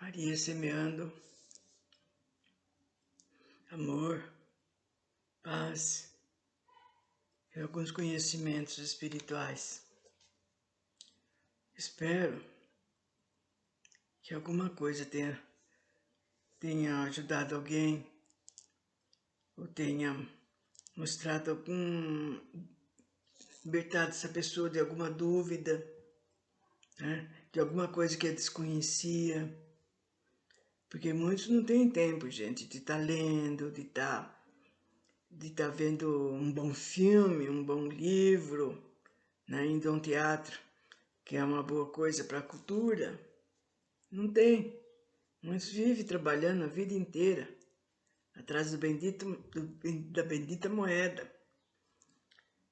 Maria semeando amor, paz e alguns conhecimentos espirituais. Espero que alguma coisa tenha ajudado alguém ou tenha mostrado libertado essa pessoa de alguma dúvida, né? De alguma coisa que a desconhecia. Porque muitos não têm tempo, gente, de estar lendo, de estar vendo um bom filme, um bom livro, né? Indo a um teatro, que é uma boa coisa para a cultura. Não tem. Muitos vivem trabalhando a vida inteira atrás da bendita moeda.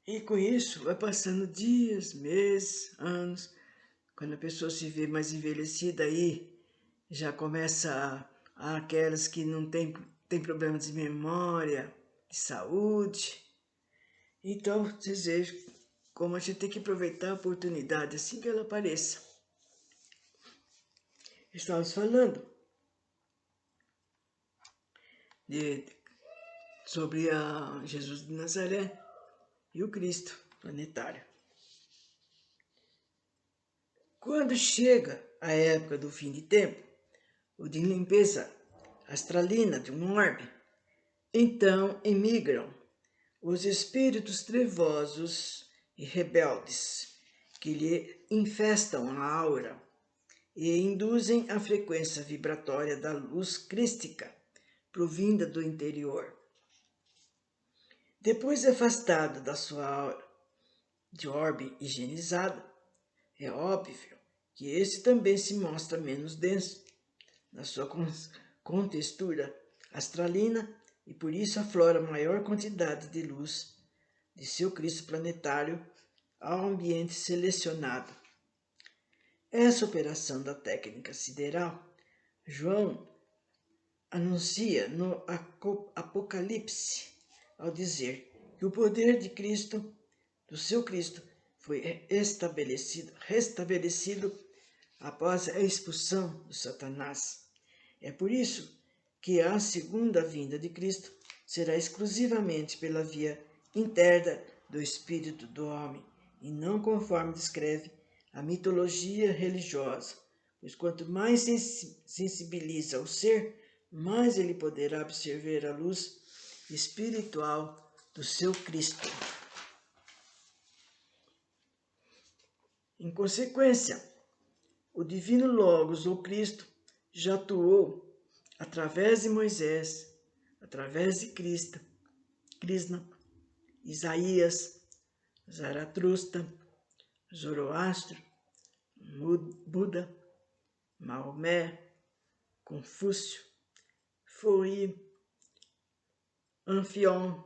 E com isso vai passando dias, meses, anos. Quando a pessoa se vê mais envelhecida aí, já começa aquelas que não tem problemas de memória, de saúde. Então, vocês vejam como a gente tem que aproveitar a oportunidade assim que ela apareça. Estamos falando sobre a Jesus de Nazaré e o Cristo planetário. Quando chega a época do fim de tempo, ou de limpeza astralina de um orbe, então emigram os espíritos trevosos e rebeldes que lhe infestam a aura e induzem a frequência vibratória da luz crística provinda do interior. Depois de afastado da sua aura de orbe higienizada, é óbvio que esse também se mostra menos denso na sua contextura astralina e por isso aflora maior quantidade de luz de seu Cristo planetário ao ambiente selecionado. Essa operação da técnica sideral, João anuncia no Apocalipse ao dizer que o poder de Cristo, do seu Cristo, foi restabelecido após a expulsão de Satanás. É por isso que a segunda vinda de Cristo será exclusivamente pela via interna do espírito do homem, e não conforme descreve a mitologia religiosa, pois quanto mais sensibiliza o ser, mais ele poderá absorver a luz espiritual do seu Cristo. Em consequência, o divino Logos, ou Cristo, já atuou através de Moisés, através de Krishna, Isaías, Zaratustra, Zoroastro, Buda, Maomé, Confúcio, Foi, Anfion,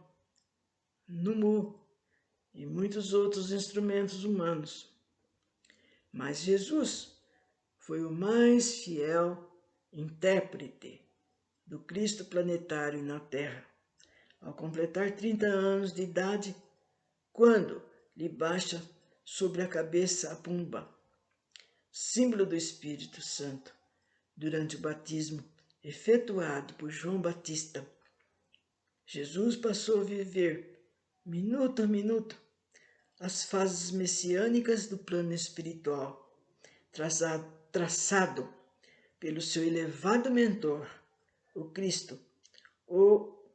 Numu e muitos outros instrumentos humanos. Mas Jesus foi o mais fiel intérprete do Cristo planetário na Terra, ao completar 30 anos de idade, quando lhe baixa sobre a cabeça a pomba, símbolo do Espírito Santo, durante o batismo efetuado por João Batista. Jesus passou a viver, minuto a minuto, as fases messiânicas do plano espiritual, traçado pelo seu elevado mentor, o Cristo, ou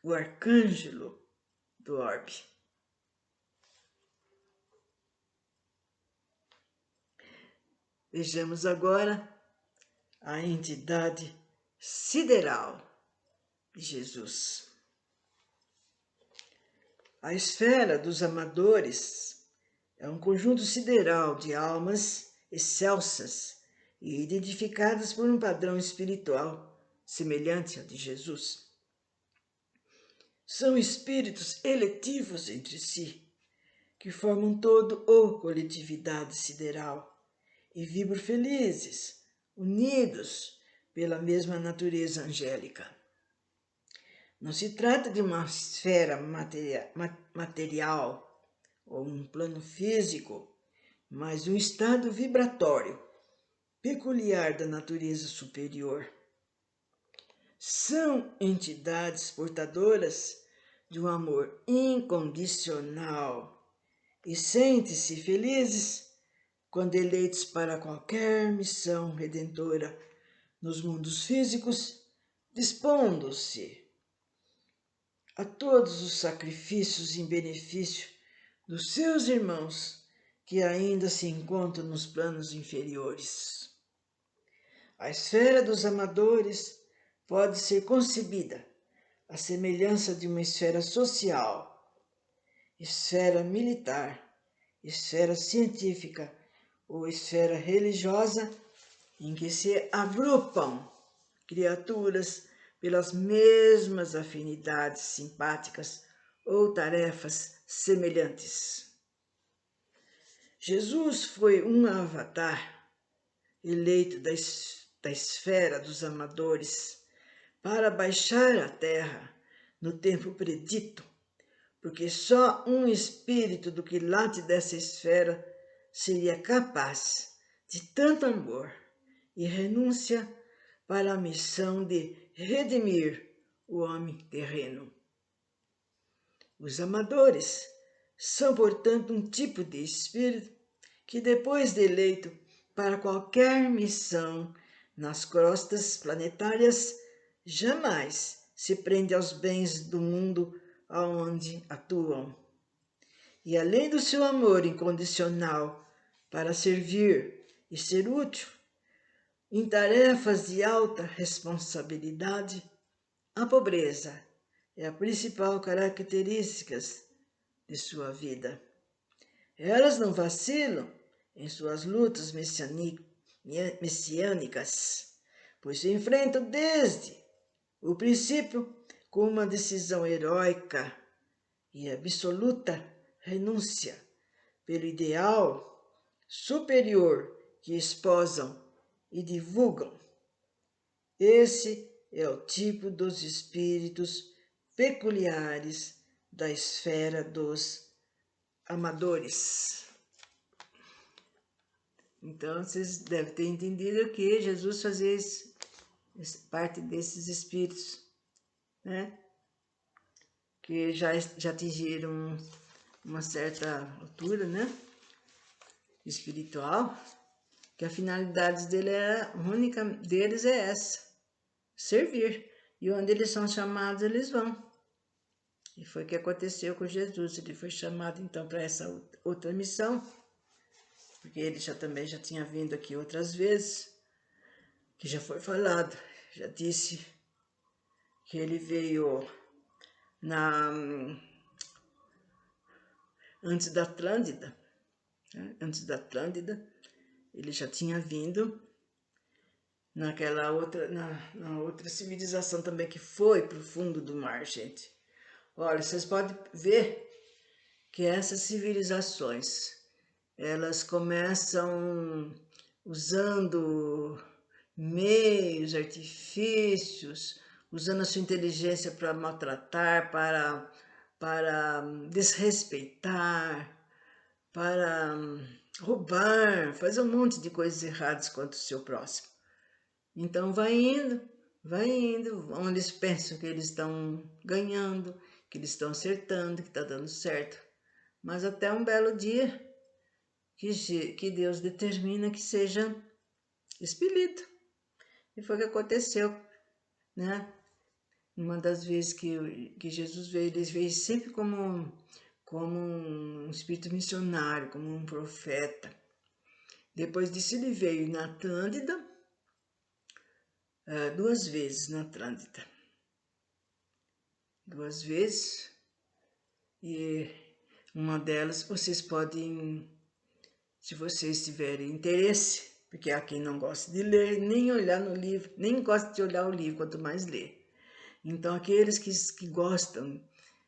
o arcângelo do orbe. Vejamos agora a entidade sideral de Jesus. A esfera dos amadores é um conjunto sideral de almas excelsas e identificadas por um padrão espiritual semelhante ao de Jesus. São espíritos eletivos entre si, que formam todo ou coletividade sideral e vibram felizes, unidos pela mesma natureza angélica. Não se trata de uma esfera material ou um plano físico, mas um estado vibratório peculiar da natureza superior. São entidades portadoras de um amor incondicional e sentem-se felizes quando eleitos para qualquer missão redentora nos mundos físicos, dispondo-se a todos os sacrifícios em benefício dos seus irmãos que ainda se encontram nos planos inferiores. A esfera dos amadores pode ser concebida à semelhança de uma esfera social, esfera militar, esfera científica ou esfera religiosa, em que se agrupam criaturas pelas mesmas afinidades simpáticas ou tarefas semelhantes. Jesus foi um avatar eleito da esfera dos amadores para baixar à terra no tempo predito, porque só um espírito do quilate dessa esfera seria capaz de tanto amor e renúncia para a missão de redimir o homem terreno. Os amadores são, portanto, um tipo de espírito que, depois de eleito para qualquer missão nas crostas planetárias, jamais se prende aos bens do mundo aonde atuam. E além do seu amor incondicional para servir e ser útil em tarefas de alta responsabilidade, a pobreza é a principal característica de sua vida. Elas não vacilam em suas lutas messiânicas, pois se enfrentam desde o princípio com uma decisão heróica e absoluta renúncia pelo ideal superior que esposam e divulgam. Esse é o tipo dos espíritos peculiares da esfera dos amadores. Então, vocês devem ter entendido que Jesus fazia parte desses espíritos, né? Que já atingiram uma certa altura, né? Espiritual, que a finalidade única deles é essa, servir. E onde eles são chamados, eles vão. E foi o que aconteceu com Jesus. Ele foi chamado então para essa outra missão, porque ele também já tinha vindo aqui outras vezes, que já foi falado, já disse que ele veio antes da Atlântida, né? Antes da Atlântida, ele já tinha vindo naquela outra, na outra civilização também que foi para o fundo do mar, gente. Olha, vocês podem ver que essas civilizações, elas começam usando meios, artifícios, usando a sua inteligência para maltratar, para desrespeitar, para roubar, fazer um monte de coisas erradas contra o seu próximo. Então vai indo, onde eles pensam que eles estão ganhando, que eles estão acertando, que está dando certo. Mas até um belo dia que Deus determina que seja expelido. E foi o que aconteceu, né? Uma das vezes que Jesus veio, ele veio sempre como um espírito missionário, como um profeta. Depois disso ele veio na Atlântida, 2 vezes na Atlântida. 2 vezes. E uma delas vocês podem, se vocês tiverem interesse, porque há quem não gosta de ler, nem olhar no livro, nem gosta de olhar o livro, quanto mais ler. Então, aqueles que gostam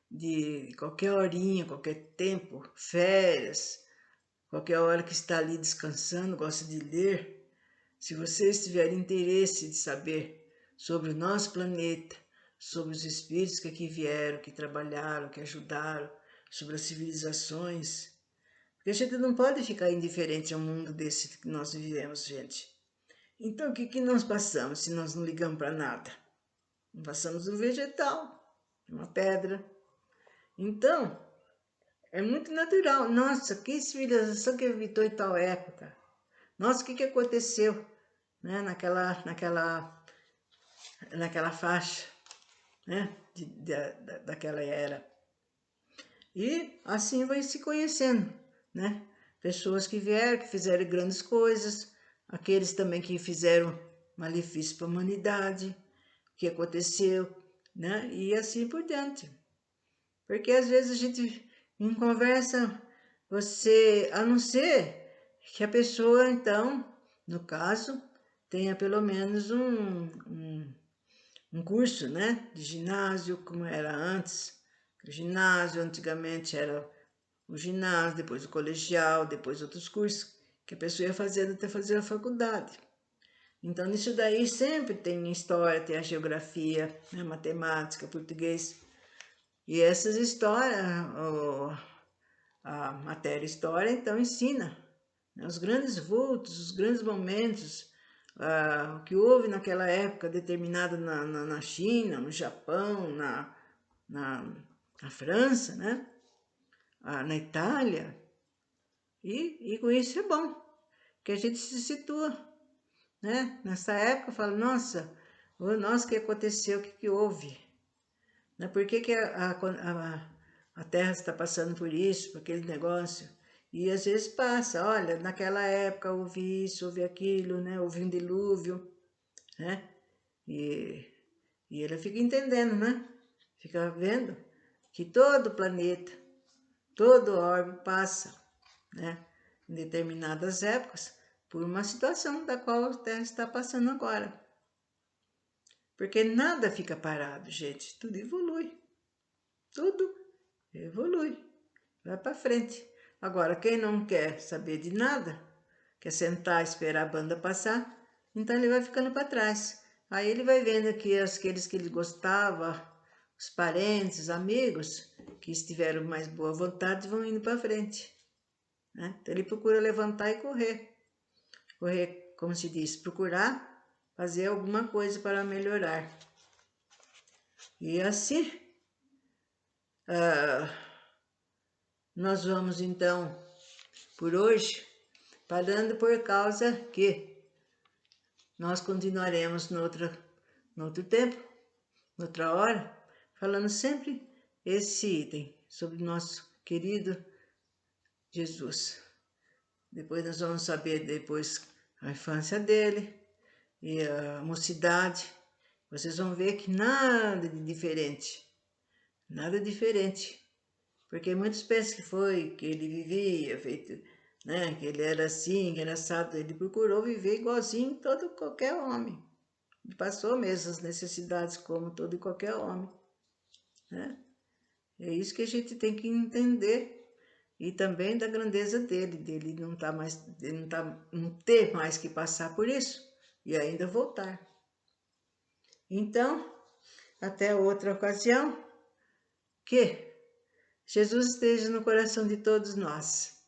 de qualquer horinha, qualquer tempo, férias, qualquer hora que está ali descansando, gosta de ler, se vocês tiverem interesse de saber sobre o nosso planeta, sobre os espíritos que aqui vieram, que trabalharam, que ajudaram, sobre as civilizações, porque a gente não pode ficar indiferente ao mundo desse que nós vivemos, gente. Então, o que que nós passamos se nós não ligamos para nada? Não passamos um vegetal, uma pedra. Então, é muito natural. Nossa, que civilização que habitou em tal época. Nossa, o que que aconteceu, né, naquela faixa, né, daquela era. E assim vai se conhecendo, né? Pessoas que vieram, que fizeram grandes coisas, aqueles também que fizeram malefício para a humanidade, o que aconteceu, né? E assim por diante. Porque às vezes a gente, em conversa, a não ser que a pessoa, então, no caso, tenha pelo menos um curso, né, de ginásio, como era antes. O ginásio, antigamente, era o ginásio, depois o colegial, depois outros cursos que a pessoa ia fazendo até fazer a faculdade. Então, nisso daí sempre tem história, tem a geografia, né, matemática, português. E essas histórias, a matéria história, então, ensina, né, os grandes vultos, os grandes momentos, o que houve naquela época determinada na China, no Japão, na, na França, né? Na Itália. E com isso é bom, que a gente se situa, né? Nessa época, fala, nossa, o que aconteceu, o que que houve? Né? Por que que a Terra está passando por isso, por aquele negócio? E às vezes passa, olha, naquela época houve isso, houve aquilo, né? Houve um dilúvio, né? E, e ele fica entendendo, né? Fica vendo que todo o planeta, todo orbe passa, né? Em determinadas épocas, por uma situação da qual a Terra está passando agora. Porque nada fica parado, gente. Tudo evolui. Tudo evolui. Vai para frente. Agora, quem não quer saber de nada, quer sentar e esperar a banda passar, então ele vai ficando para trás. Aí ele vai vendo que aqueles que ele gostava, os parentes, os amigos, que estiveram mais boa vontade, vão indo para frente. Né? Então ele procura levantar e correr. Correr, como se diz, procurar fazer alguma coisa para melhorar. E assim, nós vamos então, por hoje, parando por causa que nós continuaremos no outro tempo, noutra hora, falando sempre esse item sobre o nosso querido Jesus. Depois nós vamos saber depois a infância dele e a mocidade. Vocês vão ver que nada de diferente, nada diferente. Porque muitos pensam que ele vivia feito, né, que ele era assim, que era assado. Ele procurou viver igualzinho todo qualquer homem. Ele passou mesmo as necessidades como todo e qualquer homem, né? É isso que a gente tem que entender. E também da grandeza dele não tá mais, dele não ter mais que passar por isso e ainda voltar. Então, até outra ocasião, que Jesus esteja no coração de todos nós.